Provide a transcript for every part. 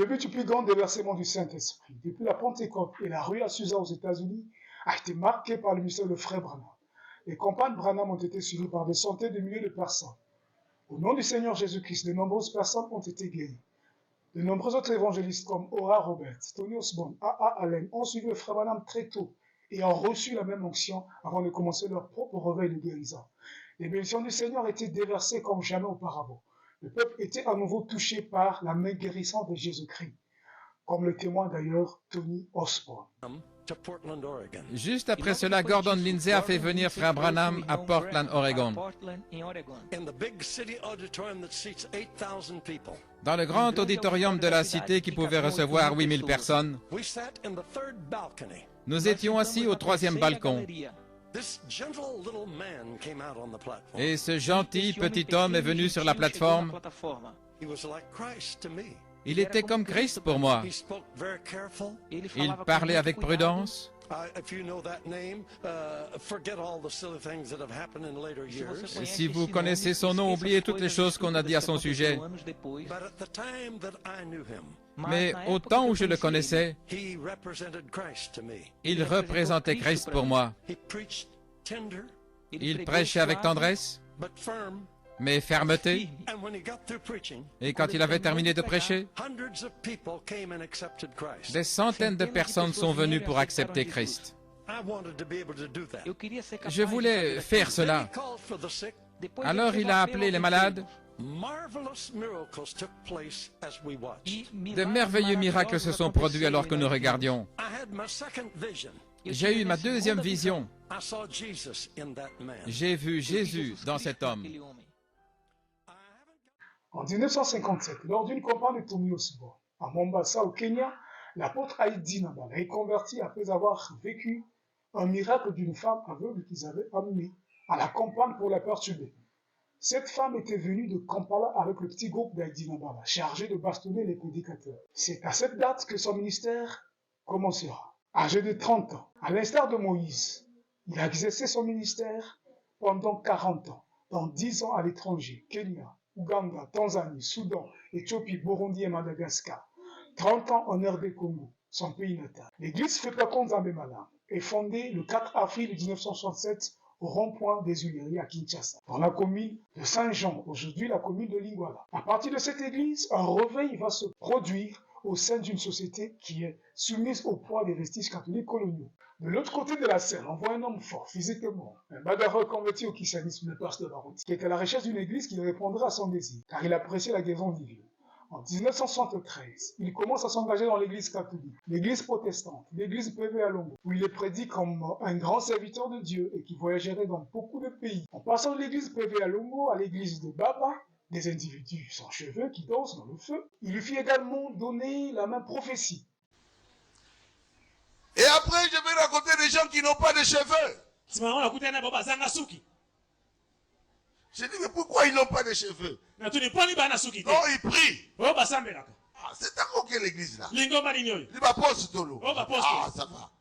début du plus grand déversement du Saint-Esprit, depuis la Pentecôte et la rue Azusa aux États-Unis, a été marquée par le mystère de Frère Branham. Les campagnes Branham ont été suivies par des centaines de milliers de personnes. Au nom du Seigneur Jésus-Christ, de nombreuses personnes ont été guéries. De nombreux autres évangélistes comme Oral Roberts, Tony Osborne, A.A. Allen ont suivi le Frère Branham très tôt et ont reçu la même onction avant de commencer leur propre réveil de guérison. Les bénédictions du Seigneur étaient déversées comme jamais auparavant. Le peuple était à nouveau touché par la main guérissante de Jésus-Christ, comme le témoigne d'ailleurs Tony Osborne. Juste après cela, Gordon Lindsay a fait venir Frère Branham à Portland, Oregon. Dans le grand auditorium de la cité qui pouvait recevoir 8000 personnes, nous étions assis au 3e balcon. Et ce gentil petit homme est venu sur la plateforme. Il était comme Christ pour moi. Il parlait avec prudence. Et si vous connaissez son nom, oubliez toutes les choses qu'on a dit à son sujet. Mais au temps où je le connaissais, il représentait Christ pour moi. Il prêchait avec tendresse, mais fermeté. Et quand il avait terminé de prêcher, des centaines de personnes sont venues pour accepter Christ. Je voulais faire cela. Alors il a appelé les malades. De merveilleux miracles se sont produits alors que nous regardions. J'ai eu ma deuxième vision. J'ai vu Jésus dans cet homme. En 1957, lors d'une campagne de Tony Osborne, à Mombasa, au Kenya, l'apôtre Heidi Nabal est converti après avoir vécu un miracle d'une femme aveugle qu'ils avaient amenée à la campagne pour la perturber. Cette femme était venue de Kampala avec le petit groupe d'Heidi Nabal, chargé de bastonner les prédicateurs. C'est à cette date que son ministère commencera. Âgé de 30 ans, à l'instar de Moïse, il a exercé son ministère pendant 40 ans, dans 10 ans à l'étranger, Kenya, Ouganda, Tanzanie, Soudan, Éthiopie, Burundi et Madagascar. 30 ans en RD Congo, son pays natal. L'église Fepakon Zambemala est fondée le 4 avril 1967 au rond-point des Huileries à Kinshasa, dans la commune de Saint-Jean, aujourd'hui la commune de Lingwala. À partir de cette église, un réveil va se produire au sein d'une société qui est soumise au poids des vestiges catholiques coloniaux. De l'autre côté de la scène, on voit un homme fort, physiquement, un bagarreur converti au christianisme, le pasteur Baroudi, qui est à la recherche d'une église qui répondra à son désir, car il appréciait la guérison divine. En 1973, il commence à s'engager dans l'église catholique, l'église protestante, l'église PV à Longo, où il est prédit comme un grand serviteur de Dieu et qui voyagerait dans beaucoup de pays. En passant de l'église PV à Longo à l'église de Baba, des individus sans cheveux qui dansent dans le feu, il lui fit également donner la même prophétie. Et après, je vais raconter des gens qui n'ont pas de cheveux. Je dis, mais pourquoi ils n'ont pas de cheveux? Non, ils prient. Ah, c'est à quelle église là? Il va postolo. Ah, ça va.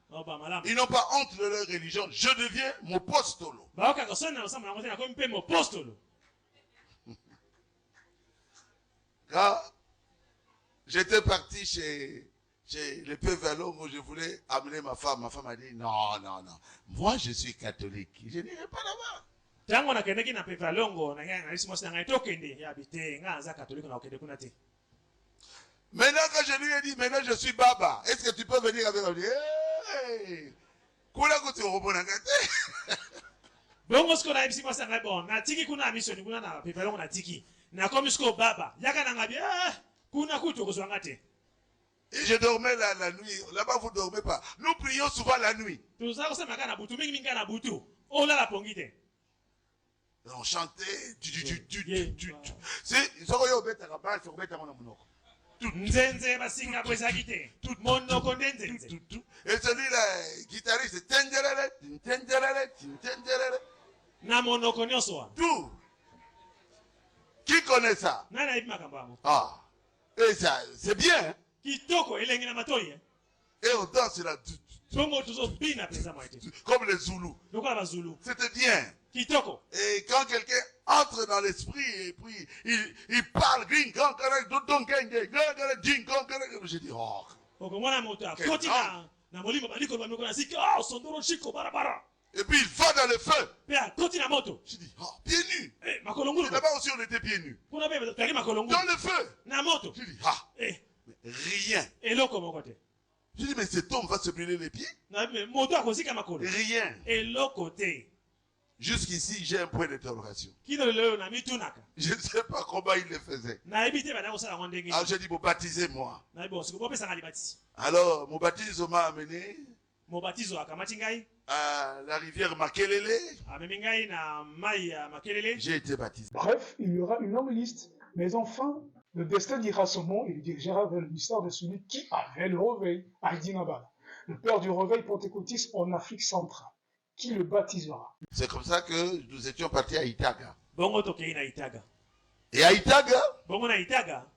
Ils n'ont pas honte de leur religion. Je deviens mon postolo. Quand j'étais parti chez le peuple où je voulais amener ma femme a dit, non, moi je suis catholique. Je n'irai pas là-bas. Maintenant quand je lui ai dit, maintenant je suis Baba, est-ce que tu peux venir avec moi? Hey! Bongo siko na ibisi kwa sanga bon na tiki kuna mission kuna na pepelongo na tiki na comme siko baba yaka na ngabi kuna kuto kozwanga te. Et je dormais la nuit. Là-bas vous dormez pas. Nous prions souvent la nuit. Tuza kusema kana butu mingi kana butu. Ola la pongite. On chantait c'est soko yo beta ka ba soko beta mona monoko. Nzenze basinga kwezakite. Tout monoko nzenze. Et celui-là guitariste tendelele. Na monoko nyoswa. Tout. Qui connaît ça? Nana ibi makambo. Ah. Et ça c'est bien. Hein? Kitoko elengi na matoyi. Et on danse là. Comme les Zoulous. C'était bien. Et quand quelqu'un entre dans l'esprit et puis il parle, je dis, oh. Et puis il va dans le feu. Je dis, oh, pieds nus. Et là-bas aussi on était pieds nus. Dans le feu. Je dis, ah, mais rien. Je dis, mais cet homme va se brûler les pieds? Rien. Jusqu'ici, j'ai un point d'interrogation. Je ne sais pas comment il le faisait. Alors j'ai dit, vous baptisez-moi. Alors, mon baptême m'a amené à la rivière Makelele. J'ai été baptisé. Bref, il y aura une longue liste. Mais enfin, le destin dira son nom et le dirigera vers le mystère de celui qui avait le réveil, Haïdi Nabala, le père du réveil pentecôtiste en Afrique centrale, qui le baptisera. C'est comme ça que nous étions partis à Itaga. Et à Itaga,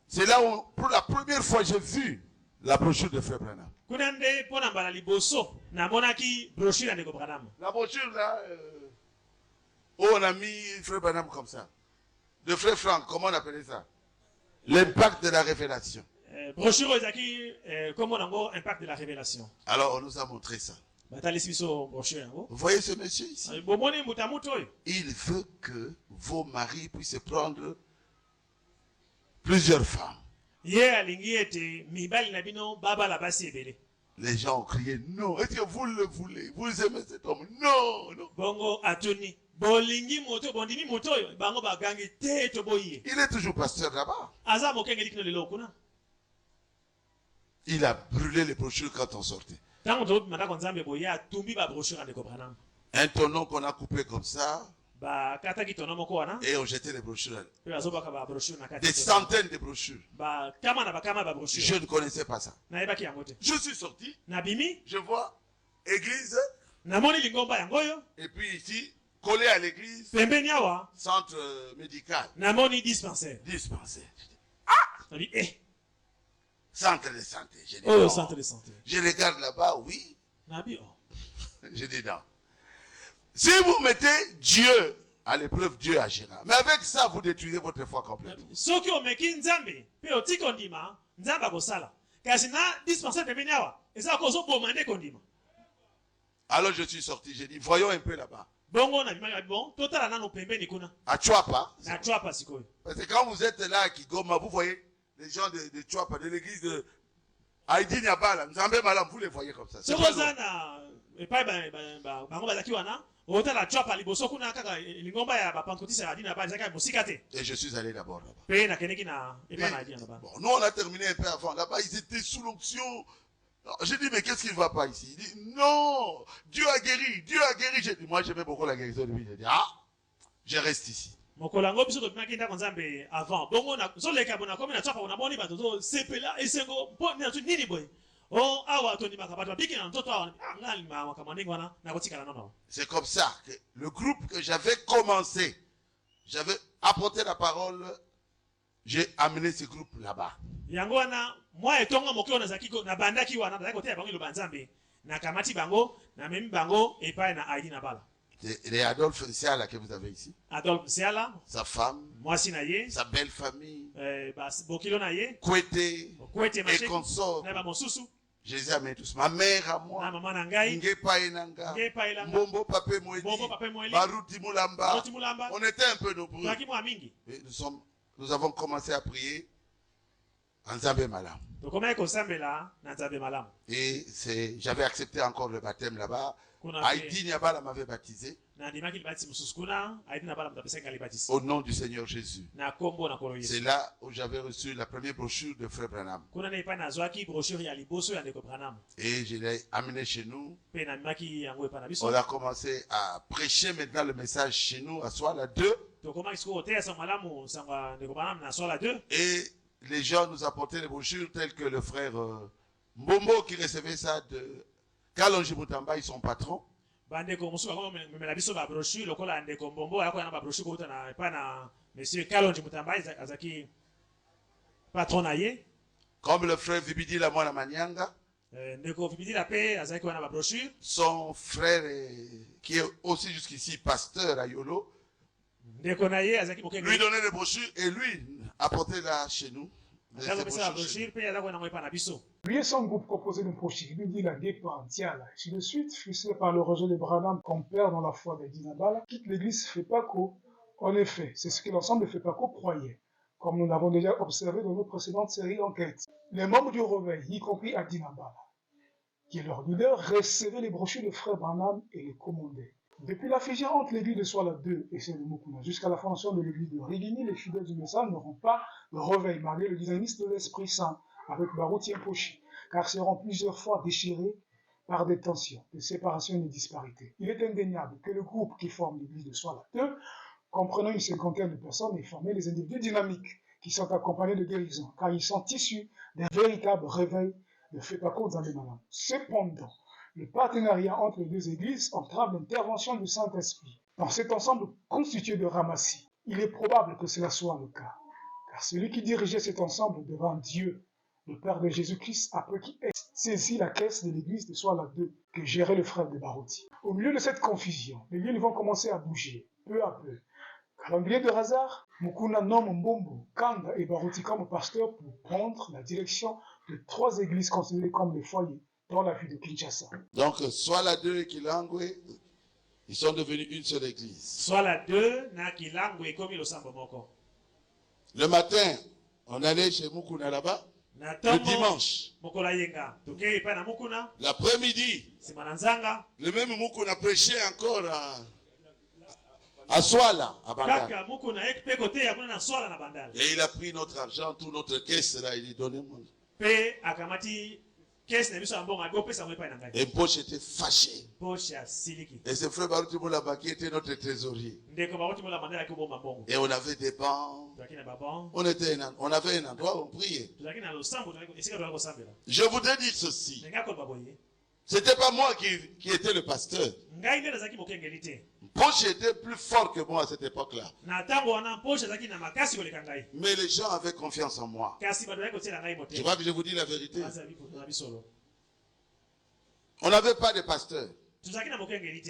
c'est là où, pour la première fois, j'ai vu la brochure de Frère Branham. La brochure là, où on a mis Frère Branham comme ça. De Frère Franck, comment on appelait ça? L'impact de la révélation. Alors on nous a montré ça. Vous voyez ce monsieur ici? Il veut que vos maris puissent prendre plusieurs femmes. Les gens ont crié non. Est-ce que vous le voulez? Vous aimez cet homme? Non, non. Il est toujours pasteur là-bas. Il a brûlé les brochures quand on sortait. Un tonneau qu'on a coupé comme ça. Et on jetait les brochures. Des centaines de brochures. Je ne connaissais pas ça. Je suis sorti. Je vois église. Et puis ici, collé à l'église, centre médical. Dispensaire. Ah! Centre de santé. Je dis, centre de santé. Je regarde là-bas, oui. Je dis non. Si vous mettez Dieu à l'épreuve, Dieu agira. Mais avec ça, vous détruisez votre foi complètement. Alors je suis sorti, j'ai dit, voyons un peu là-bas. À Chouapa. Parce que quand vous êtes là à Kigoma, vous voyez les gens de Chouapa, de l'église de Haïdi Nabala, vous les voyez comme ça. Et je suis allé d'abord là-bas. Bon, nous on a terminé un peu avant. Là-bas, ils étaient sous l'onction. J'ai dit, mais qu'est-ce qui ne va pas ici? Il dit, non, Dieu a guéri, Dieu a guéri. J'ai dit, moi j'aimais beaucoup la guérison de lui. J'ai dit, ah, je reste ici. C'est comme ça que le groupe que j'avais commencé, j'avais apporté la parole, j'ai amené ce groupe là-bas. Et Adolphe Siala que vous avez ici. Adolphe Siala. Sa femme. Sa belle famille. Kwete. Et consort. Je les ai amenés tous. Ma mère à moi. Ngepa Enanga. Mbombo Pape Moedi. Baruti Mulamba. On était un peu nombreux. Et nous avons commencé à prier en Nzambe Malam. Et j'avais accepté encore le baptême là-bas. Haïdi Nabala m'avait baptisé. Au nom du Seigneur Jésus. C'est là où j'avais reçu la première brochure de Frère Branham. Et je l'ai amené chez nous. On a commencé à prêcher maintenant le message chez nous à Soala 2. Et les gens nous apportaient des brochures telles que le frère Mbombo qui recevait ça de Kalonji Mutamba, ils sont patrons. Comme le frère Vibidi Lamwana Manyanga. Son frère, qui est aussi jusqu'ici pasteur à Yolo, lui donnait des brochures et lui apportait là chez nous. Lui et son groupe proposaient une brochure. Il nous dit la guerre entière. Ainsi de suite, frustré par le rejet de Branham qu'on perd dans la foi des Dinabala, quitte l'église FEPACO. En effet, c'est ce que l'ensemble de FEPACO croyait, comme nous l'avons déjà observé dans nos précédentes séries d'enquêtes. Les membres du réveil, y compris à Dinabala, qui est leur leader, recevaient les brochures de frère Branham et les commandaient. Depuis la fusion entre l'église de Swala 2 et celle de Mukuna, jusqu'à la fondation de l'église de Rigini, les fidèles du message n'auront pas le réveil malgré le dynamisme de l'Esprit Saint avec Baruti et Pochi, car seront plusieurs fois déchirés par des tensions, des séparations et des disparités. Il est indéniable que le groupe qui forme l'église de Swala 2, comprenant une cinquantaine de personnes, est formé des individus dynamiques qui sont accompagnés de guérisons, car ils sont issus d'un véritable réveil de FEPACO dans les malades. Cependant, le partenariat entre les deux églises entrave l'intervention du Saint-Esprit. Dans cet ensemble constitué de ramassis, il est probable que cela soit le cas, car celui qui dirigeait cet ensemble devant Dieu, le Père de Jésus-Christ, après qu'il ait saisi la caisse de l'église de Swala 2 que gérait le frère de Baruti. Au milieu de cette confusion, les lieux vont commencer à bouger, peu à peu. Calendrier de hasard, Mukuna nomme Mbombo, Kanda et Baruti comme pasteurs pour prendre la direction de 3 églises considérées comme les foyers dans la ville de Kinshasa. Donc, Swala 2 et Kilangwe, ils sont devenus une seule église. Swala 2 na Kilangwe comme le sambo moko. Le matin, on allait chez Mukuna là-bas. Le dimanche. L'après-midi. Le même Mukuna prêchait encore à Swala, à Bandal. Et il a pris notre argent, toute notre caisse là, il dit donnez-moi. Et Poche était fâché. Et ce frère Baruti Moulaba qui était notre trésorier. Et on avait des bancs. On avait un endroit où on priait. Je voudrais dire ceci. C'était pas moi qui était le pasteur. Poche était plus fort que moi à cette époque-là. Mais les gens avaient confiance en moi. Je crois que je vous dis la vérité. On n'avait pas de pasteur.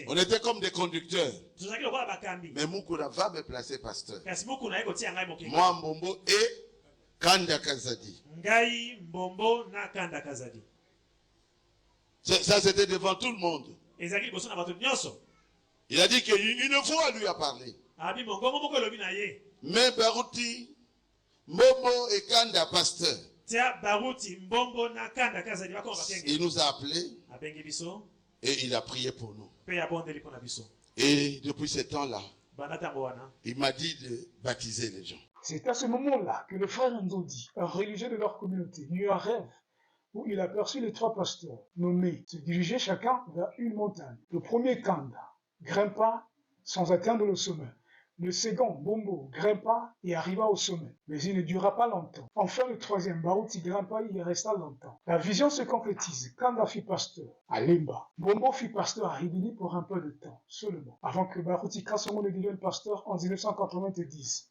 On était comme des conducteurs. Mais Mukuna va me placer pasteur. Moi, Mbombo et Kanda Kazadi. Ça, c'était devant tout le monde. Il a dit qu'une voix lui a parlé. Mais Baruti, Mbombo et Kanda, pasteur. Il nous a appelés et il a prié pour nous. Et depuis ce temps-là, il m'a dit de baptiser les gens. C'est à ce moment-là que le frère Ndodi, un religieux de leur communauté, eut un rêve où il aperçut les 3 pasteurs nommés se diriger chacun vers une montagne. Le premier Kanda grimpa sans atteindre le sommet. Le second, Bombo, grimpa et arriva au sommet, mais il ne dura pas longtemps. Enfin, le troisième, Baruti, grimpa et y resta longtemps. La vision se concrétise. Kanda fut pasteur à Lemba. Bombo fut pasteur à Ribini pour un peu de temps, seulement, avant que Baruti Kassomo ne devienne pasteur en 1990,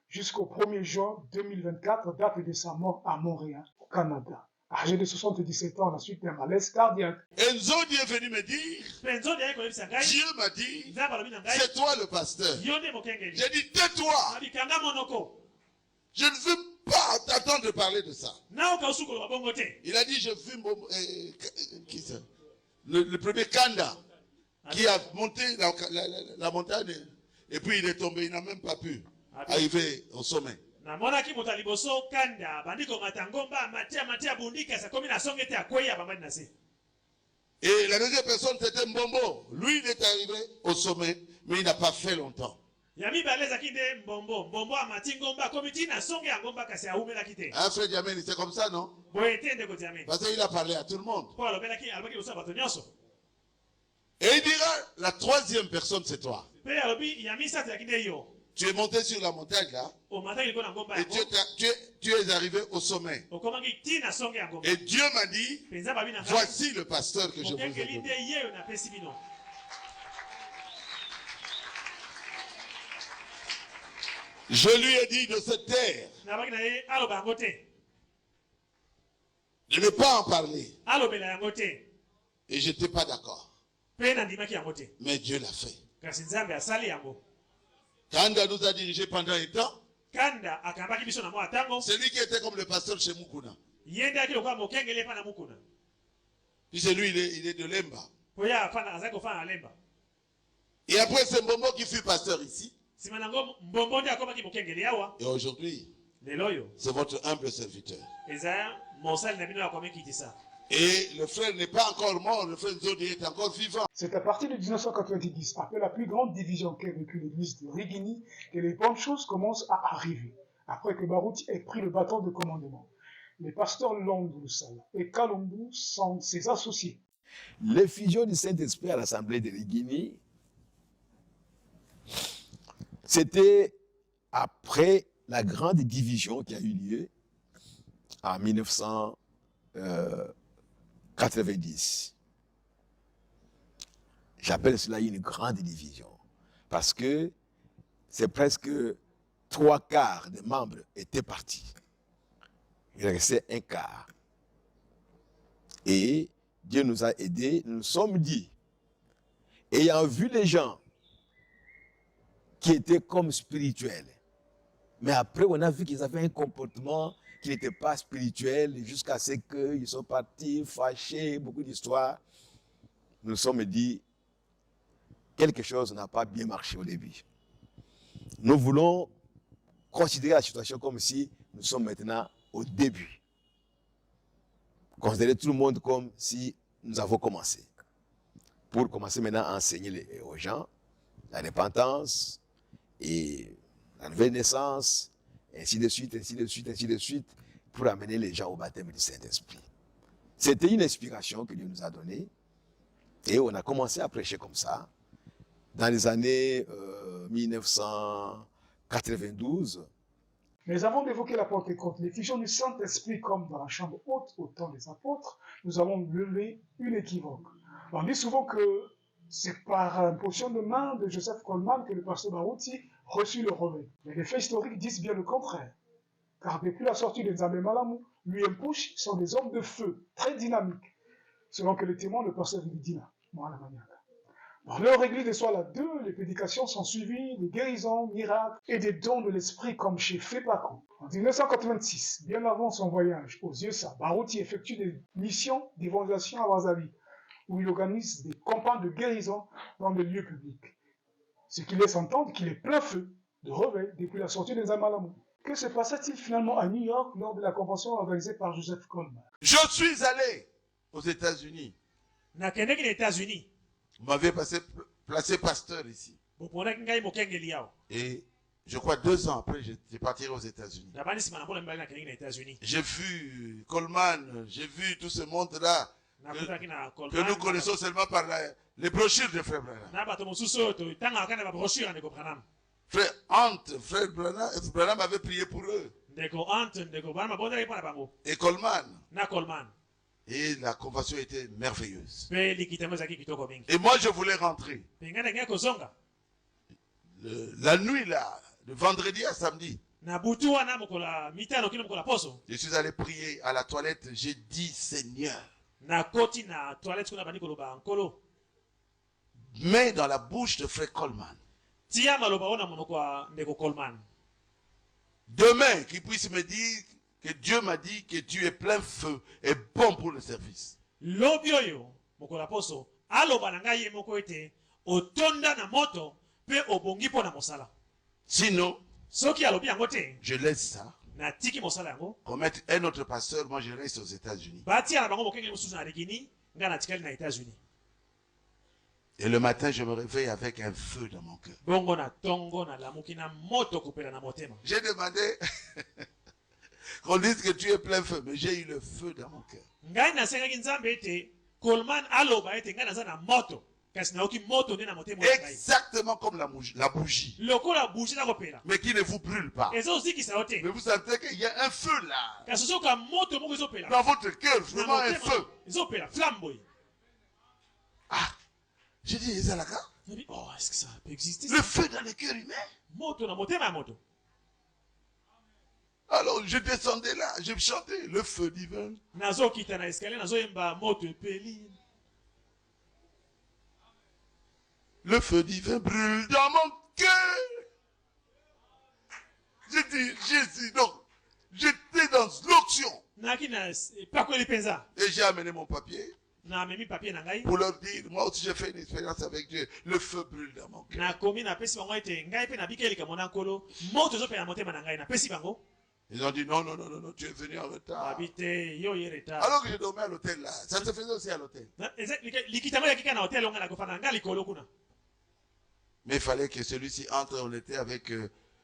jusqu'au 1er juin 2024, date de sa mort à Montréal, au Canada. Âgé de 77 ans à la suite d'un malaise cardiaque. Enzodi est venu me dire, Dieu m'a dit, c'est toi le pasteur. J'ai dit, tais-toi. Je ne veux pas t'attendre de parler de ça. Il a dit, je veux qui ça? Le premier Kanda qui a monté la montagne et puis il est tombé, il n'a même pas pu arriver au sommet. Et la deuxième personne c'était Mbombo. Lui il est arrivé au sommet, mais il n'a pas fait longtemps. Hein, frère Diamène, c'est comme ça, non? Parce qu'il a parlé à tout le monde. Et il dira, la troisième personne c'est toi. Tu es monté sur la montagne là, et tu es arrivé au sommet. Et Dieu m'a dit, voici le pasteur que je vous ai donné. Je lui ai dit de se taire. de ne pas en parler. alobela yango te Et je n'étais pas d'accord. mpe nandimaki yango te Mais Dieu l'a fait. kasi nzambe asali yango. Kanda nous a dirigés pendant un temps. Kanda akambaki biso na mwa ntango C'est lui qui était comme le pasteur chez Mukuna. ye nde aki lokola mokengele epa na mukuna Puis c'est lui, il est de Lemba. po ye azali kofana na lemba. Et après, c'est Mbombo qui fut pasteur ici. nsima nango mbombo nde akomaki mokengeli awa. Et aujourd'hui, lelo oyo c'est votre humble serviteur. eza mosali na bino akomikitisa. Et le frère n'est pas encore mort, le frère Zodi est encore vivant. C'est à partir de 1990, après la plus grande division qu'a vécue l'église de Rigini, que les bonnes choses commencent à arriver. Après que Barouti ait pris le bâton de commandement, les pasteurs Londoussal et Kalumbu sont ses associés. L'effusion du Saint-Esprit à l'Assemblée de Rigini, c'était après la grande division qui a eu lieu en 1990. J'appelle cela une grande division parce que c'est presque 3/4 des membres étaient partis. Il restait 1/4. Et Dieu nous a aidés, nous nous sommes dit, ayant vu les gens qui étaient comme spirituels, mais après on a vu qu'ils avaient un comportement qui n'était pas spirituel jusqu'à ce qu'ils sont partis fâchés, beaucoup d'histoires. Nous nous sommes dit, quelque chose n'a pas bien marché au début. Nous voulons considérer la situation comme si nous sommes maintenant au début. Considérer tout le monde comme si nous avons commencé. Pour commencer maintenant à enseigner aux gens la repentance et la nouvelle naissance, ainsi de suite, ainsi de suite, ainsi de suite, pour amener les gens au baptême du Saint-Esprit. C'était une inspiration que Dieu nous a donnée et on a commencé à prêcher comme ça. Dans les années 1992. Mais avant d'évoquer la Pentecôte, l'effusion du Saint-Esprit comme dans la chambre haute au temps des apôtres, nous avons levé une équivoque. On dit souvent que c'est par une potion de main de Joseph Coleman que le pasteur Barouti reçut le réveil. Mais les faits historiques disent bien le contraire. Car depuis la sortie de Nzambe Malamu, lui et Push sont des hommes de feu, très dynamiques, selon que les témoins le pasteur Vidina. Dans leur église de Soila 2, les prédications sont suivies des guérisons, miracles et des dons de l'esprit comme chez Fepaco. En 1986, bien avant son voyage aux USA, Barouti effectue des missions d'évangélisation à Brazzaville, où il organise des campagnes de guérison dans des lieux publics. Ce qui laisse entendre qu'il est plein feu de réveil depuis la sortie des Amalamu. Que se passait-il finalement à New York lors de la convention organisée par Joseph Coleman? Je suis allé aux États-Unis. nakendeki na États-Unis. Vous m'avez placé pasteur ici. boponaki ngai mokengeli awa. Et je crois 2 ans après, j'ai parti aux États-Unis. nabandi nsima na mbona mibali nakendeki na États-Unis. J'ai vu Coleman, j'ai vu tout ce monde-là que nous connaissons seulement par les brochures de Frère Branham. na bato mosusu oyo totangaka na babrochure ya ndeko Branham. Frère Ante, Frère Branham avait prié pour eux. ndeko Ante, ndeko Branham abondelaki mpo na bango. Et Coleman. na Coleman. Et la convention était merveilleuse. mpe likitemo ezalaki kitoko mingi. Et moi, je voulais rentrer. mpe ngai ndenge kozonga. La nuit, là, de vendredi à samedi. na butu wana mokola mitano kino mokola poso. Je suis allé prier à la toilette. J'ai dit, Seigneur, nakoti na toilette kuna bandi koloba nkolo. mets dans la bouche de Frère Coleman. tia maloba oyo na monoko ya ndeko Coleman. Demain, qu'il puisse me dire que Dieu m'a dit que tu es plein feu et bon pour le service. lobi oyo mokola poso aloba na ngai ye moko ete otonda na moto mpe obongi mpo na mosala. Sinon, soki alobi yango te je laisse ça. natiki mosala yango. Qu'on mette un autre pasteur, moi je reste aux États-Unis. batia na bango mokengeli mosusu na Regini ngai natikali na États-Unis. Et le matin, je me réveille avec un feu dans mon cœur. bongo na tongo nalamuki na moto kopela na motema. J'ai demandé qu'on dise que tu es plein feu, mais j'ai eu le feu dans mon cœur. ngai nasengaki nzambe ete Coleman aloba ete ngai naza na moto kasi nayoki moto nde na motema na ngai. Exactement comme la bougie. lokola bougie na kopela Mais qui ne vous brûle pas. ezozikisa yo te. Mais vous sentez qu'il y a un feu là. kasi soka moto moko ezopela Dans votre cœur, na vraiment un feu. ezopela flamme boye. Ah, j'ai dit, Ezalaka, oh, est-ce que ça peut exister le feu dans le cœur humain. moto na motema ya moto. Alors je descendais là, je chantais le feu divin. Le feu divin brûle dans mon cœur. J'ai dit, Jésus, non. J'étais dans l'onction. Et j'ai amené mon papier pour leur dire, moi aussi j'ai fait une expérience avec Dieu. Le feu brûle dans mon cœur. Ils ont dit, non, non, non, non, non, tu es venu en retard. Alors que je dormais à l'hôtel là. Ça se faisait aussi à l'hôtel. Mais il fallait que celui-ci entre. On était avec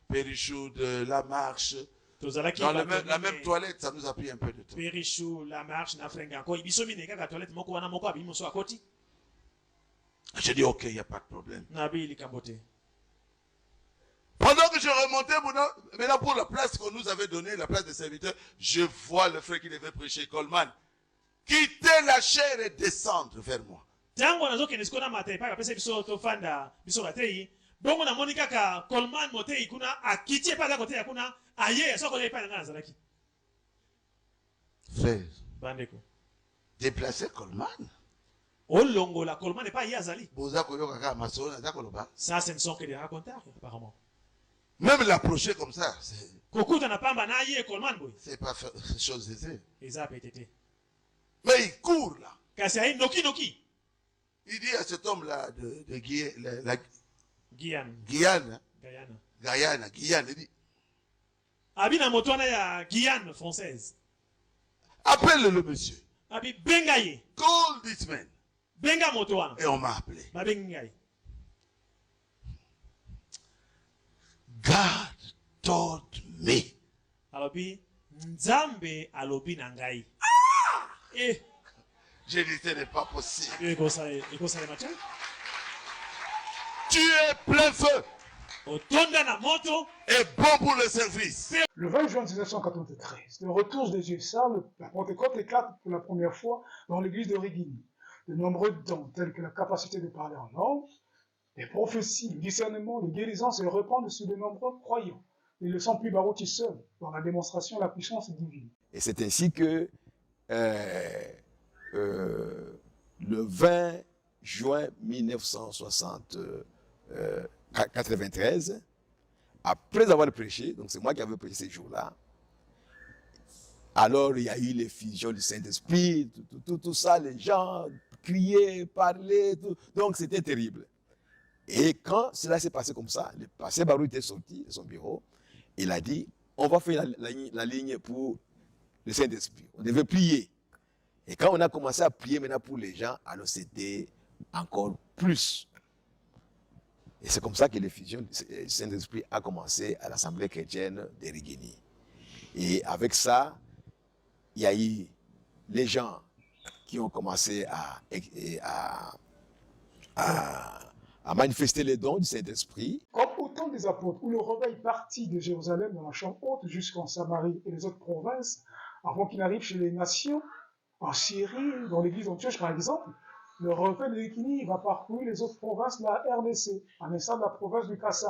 Périchou de La Marche. Dans la même toilette, ça nous a pris un peu de temps. J'ai dit, ok, il n'y a pas de problème. Pendant que je remontais, maintenant pour la place qu'on nous avait donnée, la place des serviteurs, je vois le frère qui devait prêcher, Coleman, quitter la chair et descendre vers moi. Frère, déplacer Coleman. Ça, ce ne sont que des racontars, apparemment. Même l'approcher comme ça, c'est pas chose aisée. Mais il court là. Il dit à cet homme-là de Guyane, il dit, Guyane française. Appelle le monsieur. Call this man. Et on m'a appelé. God told me. J'ai dit, ce n'est pas possible. Tu es plein feu. Et bon pour le service. Le 20 juin 1993, le retour des USA, la Pentecôte éclate pour la première fois dans l'église de Rigini. De nombreux dons, tels que la capacité de parler en langue, les prophéties, le discernement, les guérisons se répandent sur de nombreux croyants. Ils ne sont plus Baruti seuls dans la démonstration de la puissance divine. Et c'est ainsi que le 20 juin 1993, après avoir prêché, donc c'est moi qui avais prêché ces jours-là, alors il y a eu l'effusion du Saint-Esprit, tout ça, les gens criaient, parlaient, donc c'était terrible. Et quand cela s'est passé comme ça, le pasteur Barou était sorti de son bureau, il a dit, on va faire la ligne pour le Saint-Esprit. On devait prier. Et quand on a commencé à prier maintenant pour les gens, alors c'était encore plus. Et c'est comme ça que l'effusion du Saint-Esprit a commencé à l'Assemblée chrétienne de Rigini. Et avec ça, il y a eu les gens qui ont commencé à manifester les dons du Saint-Esprit. Comme au temps des apôtres, où le réveil partit de Jérusalem dans la chambre haute jusqu'en Samarie et les autres provinces, avant qu'il n'arrive chez les nations, en Syrie, dans l'église d'Antioche par exemple, le réveil de Rigini va parcourir les autres provinces de la RDC, à l'instar de la province du Kassai.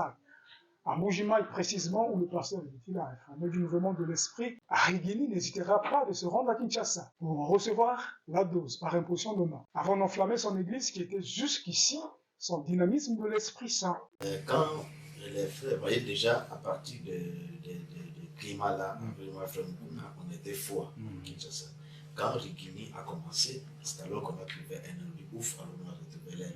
À Mbuji-Mayi précisément, où le pasteur était là, un du mouvement de l'esprit, à Rigini n'hésitera pas de se rendre à Kinshasa pour recevoir la dose par imposition de main, avant d'enflammer son église qui était jusqu'ici son dynamisme de l'Esprit Saint. Quand les frères voyaient déjà à partir de climat là, on était fort à Kinshasa. Quand Rigini a commencé, c'est alors qu'on a trouvé un ennemi ouf, alors on a retrouvé l'air.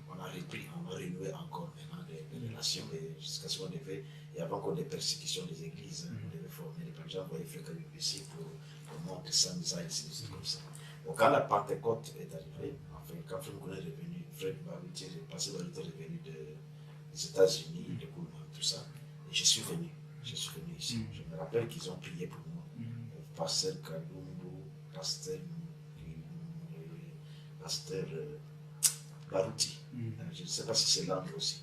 On a repris, on a renoué encore maintenant des relations, jusqu'à ce qu'on devait, il y avait encore des persécutions des églises, on devait former les gens, voyaient Frère ici pour montrer ça, des choses comme ça. Donc quand la Pentecôte est arrivée, enfin, quand Frère Moukouna est revenu, Frère Baruti est revenu des États-Unis, de Pullman, tout ça, et je suis venu ici. Je me rappelle qu'ils ont prié pour moi. Pasteur Kalumbu, Pasteur Baruti. Je ne sais pas si c'est l'angle aussi.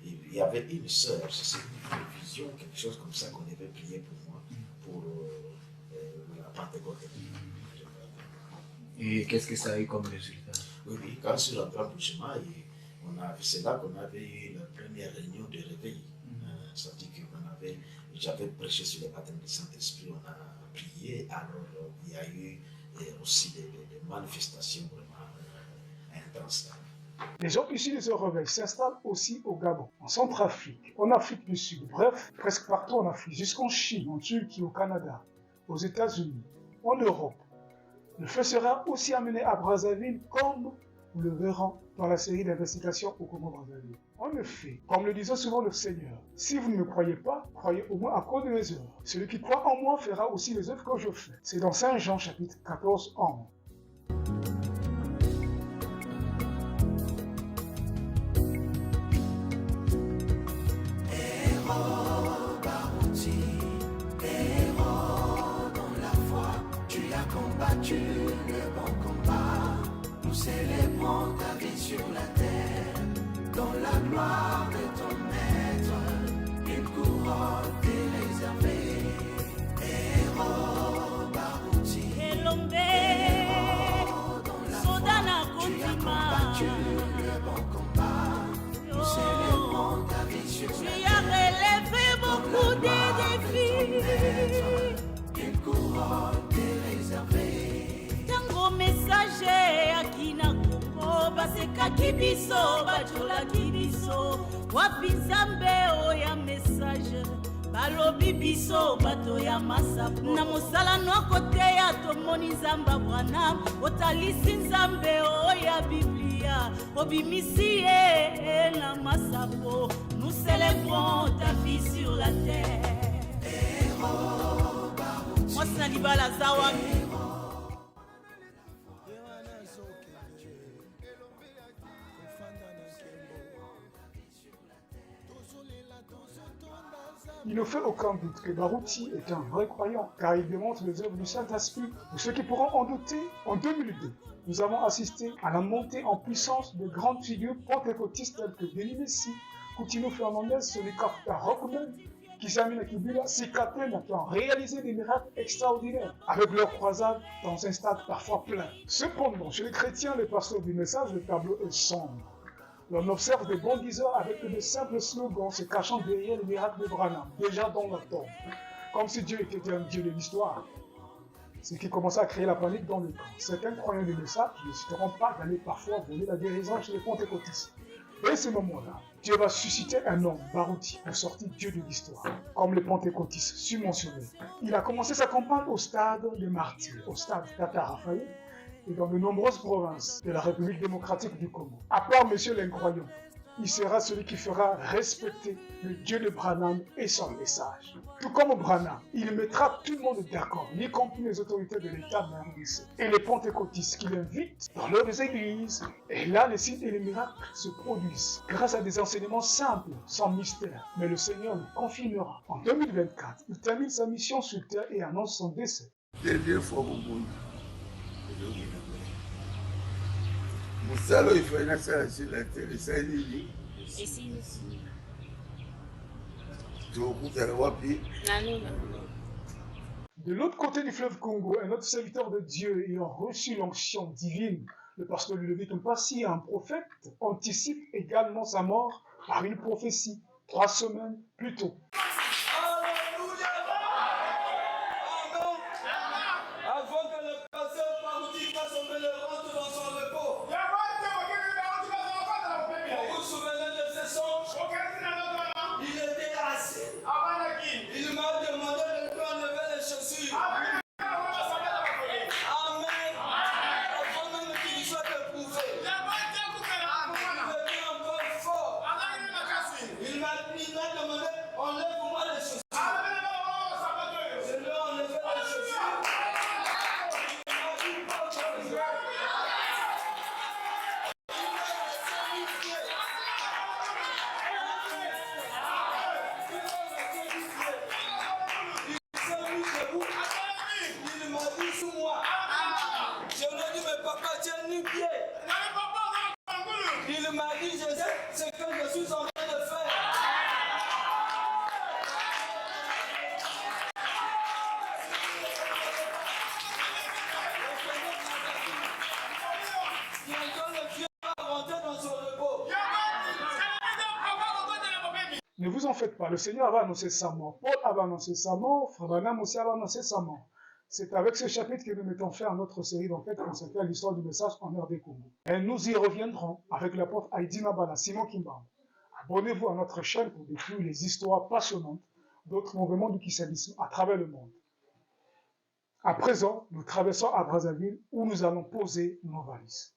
Il y avait une sœur, c'est une vision, quelque chose comme ça qu'on devait prier pour moi, pour la Pentecôte. Et qu'est-ce que ça a eu comme résultat? Oui, quand je suis rentré à Mbuji-Mayi, c'est là qu'on avait eu la première réunion de réveil. C'est-à-dire que j'avais prêché sur le baptême du Saint-Esprit, on a prié, alors il y a eu aussi des manifestations vraiment intenses. Les gens issus de ce réveil s'installent aussi au Gabon, en Centrafrique, en Afrique du Sud, bref, presque partout en Afrique, jusqu'en Chine, en Turquie, au Canada, aux États-Unis, en Europe. Le feu sera aussi amené à Brazzaville, comme nous le verrons dans la série d'investigations au Congo-Brazzaville. En effet, comme le disait souvent le Seigneur, si vous ne me croyez pas, croyez au moins à cause de mes œuvres. Celui qui croit en moi fera aussi les œuvres que je fais. C'est dans Saint Jean chapitre 14, 11. Combattu le bon combat, nous célébrons ta vie sur la terre, dans la gloire de ton maître, une couronne t'est réservée. Héros Barouti, tu as combattu le bon combat, nous célébrons ta vie sur la terre. Tu as relevé beaucoup de défis, une couronne. Tango message akina kuko basekaki biso bajolaki biso wapi nzambe oya message balobi biso bato ya masapo na mosala noko te ya tomoni nzambe Abraham otalisi nzambe oya Biblia obimisi ye na masapo. Nous célébrons ta vie sur la terre. Moi Salibala Zawami. Il ne fait aucun doute que Barouti est un vrai croyant, car il démontre les œuvres du Saint-Esprit. Pour ceux qui pourront en douter, en 2002, nous avons assisté à la montée en puissance de grandes figures pentecôtistes telles que Denis Messi, Coutinho Fernandez, Solikapta Rockman, Kisamina Kibula, Sikatena, qui ont réalisé des miracles extraordinaires avec leur croisade dans un stade parfois plein. Cependant, chez les chrétiens, les pasteurs du message, le tableau est sombre. On observe des bons diseurs avec de simples slogans se cachant derrière les miracles de Branham, déjà dans la tombe, comme si Dieu était un Dieu de l'histoire. Ce qui commençait à créer la panique dans le camp. Certains croyants du message ne n'hésiteront pas d'aller parfois voler la guérison chez les pentecôtistes. Et à ce moment-là, Dieu va susciter un homme, Barouti, pour sortir Dieu de l'histoire, comme les pentecôtistes subventionnés. Il a commencé sa campagne au stade des martyrs, au stade Tata Raphaël, et dans de nombreuses provinces de la République démocratique du Congo. À part Monsieur l'incroyant, il sera celui qui fera respecter le Dieu de Branham et son message. Tout comme Branham, il mettra tout le monde d'accord, y compris les autorités de l'État d'Arabie et les pentecôtistes qu'il invite dans leurs églises. Et là, les signes et les miracles se produisent grâce à des enseignements simples, sans mystère. Mais le Seigneur le confirmera. En 2024, il termine sa mission sur terre et annonce son décès. De l'autre côté du fleuve Congo, un autre serviteur de Dieu ayant reçu l'onction divine, le pasteur Ludovic Mpassi, un prophète, anticipe également sa mort par une prophétie 3 semaines plus tôt. Ne vous en faites pas, le Seigneur va annoncer sa mort. Paul avait annoncé sa mort, Frère Branham aussi avait annoncé sa mort. C'est avec ce chapitre que nous mettons fin à notre série d'enquêtes consacrée à l'histoire du message en RD Congo. Et nous y reviendrons avec l'apôtre Heidi Nabala, Simon Kimbam. Abonnez-vous à notre chaîne pour découvrir les histoires passionnantes d'autres mouvements du christianisme à travers le monde. À présent, nous traversons à Brazzaville où nous allons poser nos valises.